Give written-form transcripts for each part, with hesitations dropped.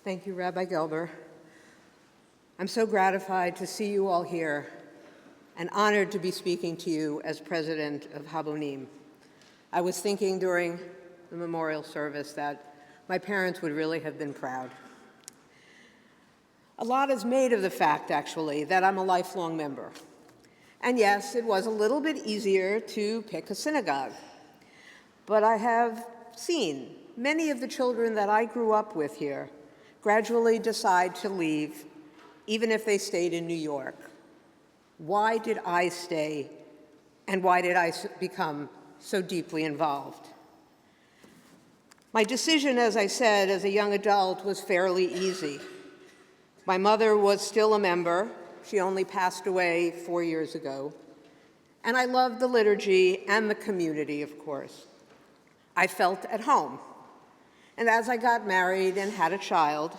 Thank you, Rabbi Gelber. I'm so gratified to see you all here and honored to be speaking to you as president of Habonim. I was thinking during the memorial service that my parents would really have been proud. A lot is made of the fact, actually, that I'm a lifelong member. And yes, it was a little bit easier to pick a synagogue. But I have seen many of the children that I grew up with here gradually decide to leave, even if they stayed in New York. Why did I stay, and why did I become so deeply involved? My decision, as I said, as a young adult was fairly easy. My mother was still a member. She only passed away 4 years ago. And I loved the liturgy and the community, of course. I felt at home. And as I got married and had a child,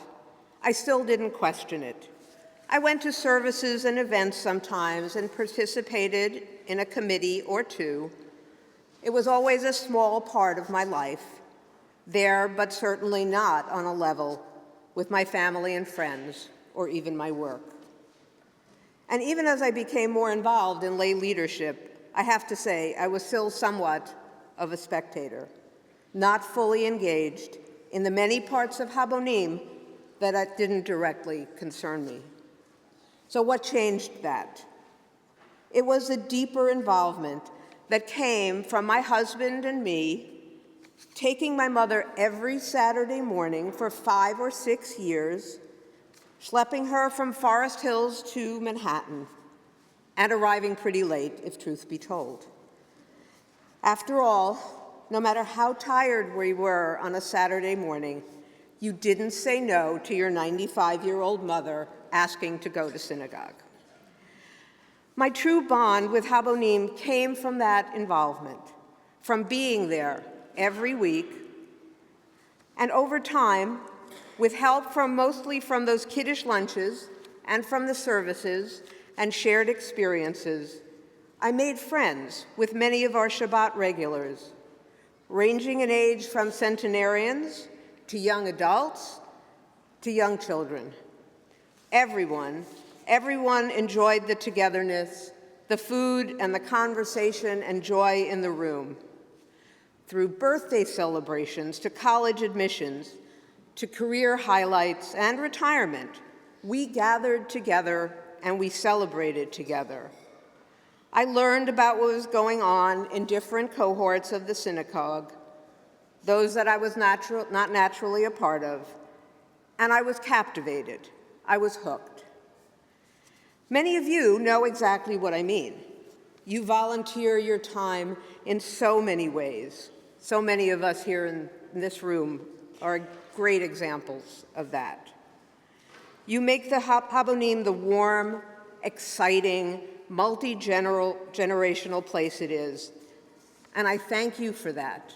I still didn't question it. I went to services and events sometimes and participated in a committee or two. It was always a small part of my life, there but certainly not on a level with my family and friends or even my work. And even as I became more involved in lay leadership, I have to say I was still somewhat of a spectator, not fully engaged in the many parts of Habonim that didn't directly concern me. So what changed that? It was a deeper involvement that came from my husband and me taking my mother every Saturday morning for 5 or 6 years, schlepping her from Forest Hills to Manhattan, and arriving pretty late, if truth be told. After all, no matter how tired we were on a Saturday morning, you didn't say no to your 95-year-old mother asking to go to synagogue. My true bond with Habonim came from that involvement, from being there every week, and over time, with help mostly from those kiddush lunches and from the services and shared experiences, I made friends with many of our Shabbat regulars, ranging in age from centenarians to young adults to young children. Everyone enjoyed the togetherness, the food and the conversation and joy in the room. Through birthday celebrations to college admissions, to career highlights and retirement, we gathered together and we celebrated together. I learned about what was going on in different cohorts of the synagogue, those that I was not naturally a part of, and I was captivated. I was hooked. Many of you know exactly what I mean. You volunteer your time in so many ways. So many of us here in this room are great examples of that. You make the Habonim the warm, exciting, multi-generational place it is, and I thank you for that.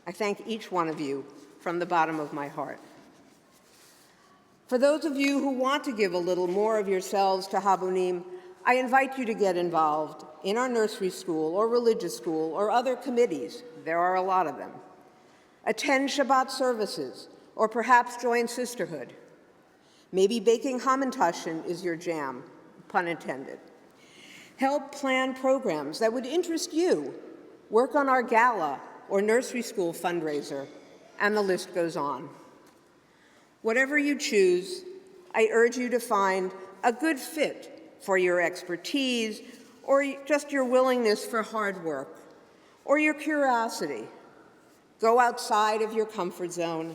I thank each one of you from the bottom of my heart. For those of you who want to give a little more of yourselves to Habonim, I invite you to get involved in our nursery school or religious school or other committees. There are a lot of them. Attend Shabbat services, or perhaps join Sisterhood. Maybe baking hamantashen is your jam, pun intended. Help plan programs that would interest you. Work on our gala or nursery school fundraiser, and the list goes on. Whatever you choose, I urge you to find a good fit for your expertise or just your willingness for hard work or your curiosity. Go outside of your comfort zone.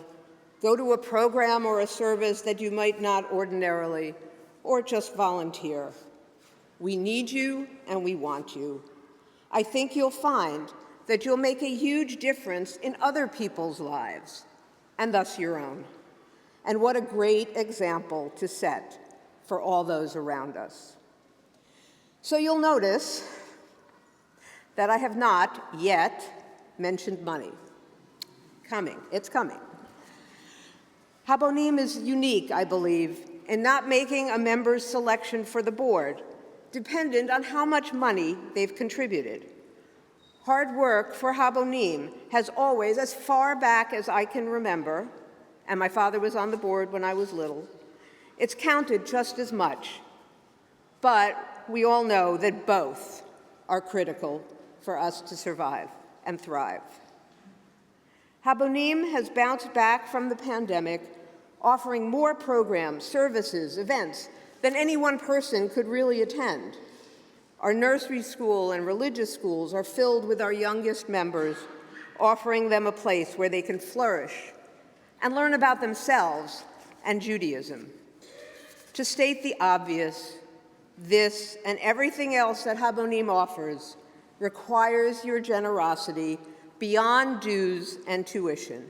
Go to a program or a service that you might not ordinarily, or just volunteer. We need you and we want you. I think you'll find that you'll make a huge difference in other people's lives, and thus your own. And what a great example to set for all those around us. So you'll notice that I have not yet mentioned money. It's coming. Habonim is unique, I believe, in not making a member's selection for the board dependent on how much money they've contributed. Hard work for Habonim has always, as far back as I can remember, and my father was on the board when I was little, it's counted just as much. But we all know that both are critical for us to survive and thrive. Habonim has bounced back from the pandemic, offering more programs, services, events than any one person could really attend. Our nursery school and religious schools are filled with our youngest members, offering them a place where they can flourish and learn about themselves and Judaism. To state the obvious, this and everything else that Habonim offers requires your generosity beyond dues and tuition.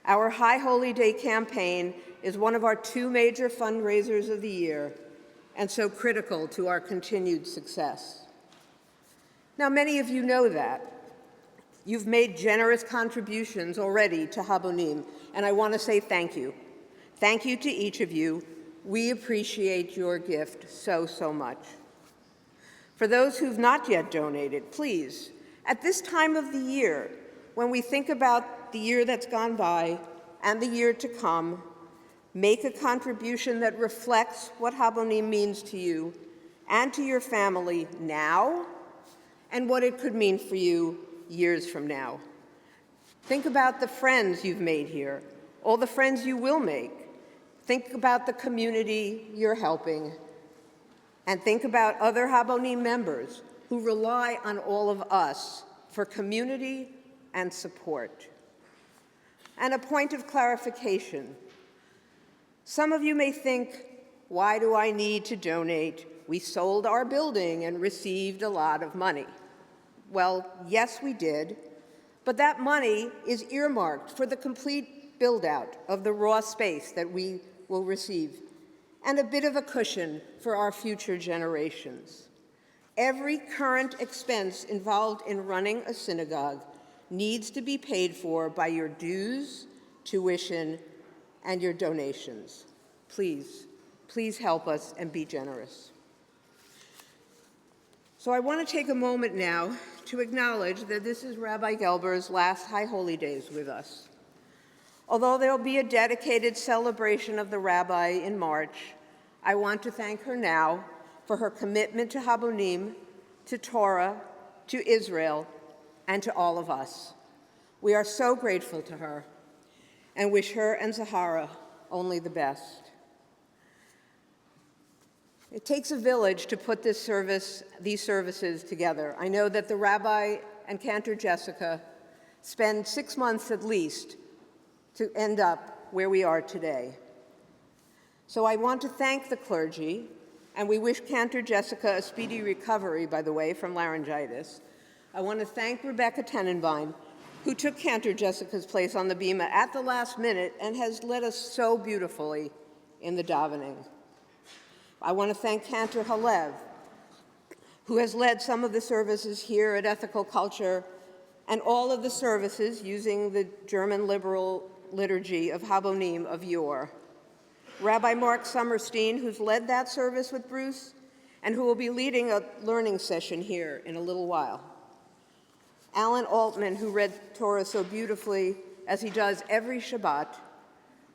Our High Holy Day campaign is one of our 2 major fundraisers of the year, and so critical to our continued success. Now, many of you know that. You've made generous contributions already to Habonim, and I want to say thank you. Thank you to each of you. We appreciate your gift so, so much. For those who've not yet donated, please, at this time of the year, when we think about the year that's gone by and the year to come, make a contribution that reflects what Habonim means to you and to your family now, and what it could mean for you years from now. Think about the friends you've made here, all the friends you will make. Think about the community you're helping, and think about other Habonim members who rely on all of us for community and support. And a point of clarification. Some of you may think, why do I need to donate? We sold our building and received a lot of money. Well, yes, we did, but that money is earmarked for the complete build-out of the raw space that we will receive, and a bit of a cushion for our future generations. Every current expense involved in running a synagogue needs to be paid for by your dues, tuition, and your donations. Please, please help us and be generous. So I want to take a moment now to acknowledge that this is Rabbi Gelber's last High Holy Days with us. Although there will be a dedicated celebration of the rabbi in March, I want to thank her now for her commitment to Habonim, to Torah, to Israel, and to all of us. We are so grateful to her and wish her and Zahara only the best. It takes a village to put these services together. I know that the rabbi and Cantor Jessica spend 6 months at least to end up where we are today. So I want to thank the clergy, and we wish Cantor Jessica a speedy recovery, by the way, from laryngitis. I want to thank Rebecca Tenenbein, who took Cantor Jessica's place on the bima at the last minute and has led us so beautifully in the davening. I want to thank Cantor Halev, who has led some of the services here at Ethical Culture and all of the services using the German liberal liturgy of Habonim of yore. Rabbi Mark Summerstein, who's led that service with Bruce, and who will be leading a learning session here in a little while. Alan Altman, who read Torah so beautifully, as he does every Shabbat.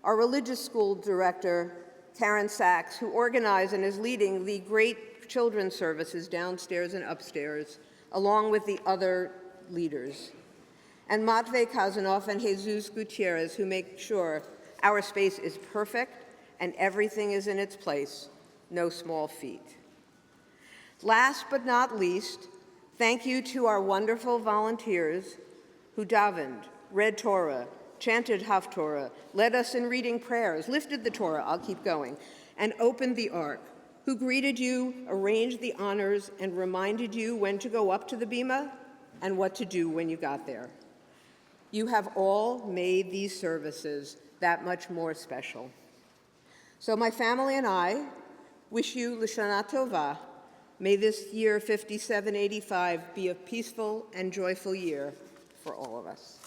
Our religious school director, Karen Sachs, who organized and is leading the great children's services downstairs and upstairs, along with the other leaders. And Matvey Kazanov and Jesus Gutierrez, who make sure our space is perfect and everything is in its place, no small feat. Last but not least, thank you to our wonderful volunteers who davened, read Torah, chanted Haftorah, led us in reading prayers, lifted the Torah, I'll keep going, and opened the Ark, who greeted you, arranged the honors, and reminded you when to go up to the bima and what to do when you got there. You have all made these services that much more special. So my family and I wish you L'Shana Tova. May this year 5785 be a peaceful and joyful year for all of us.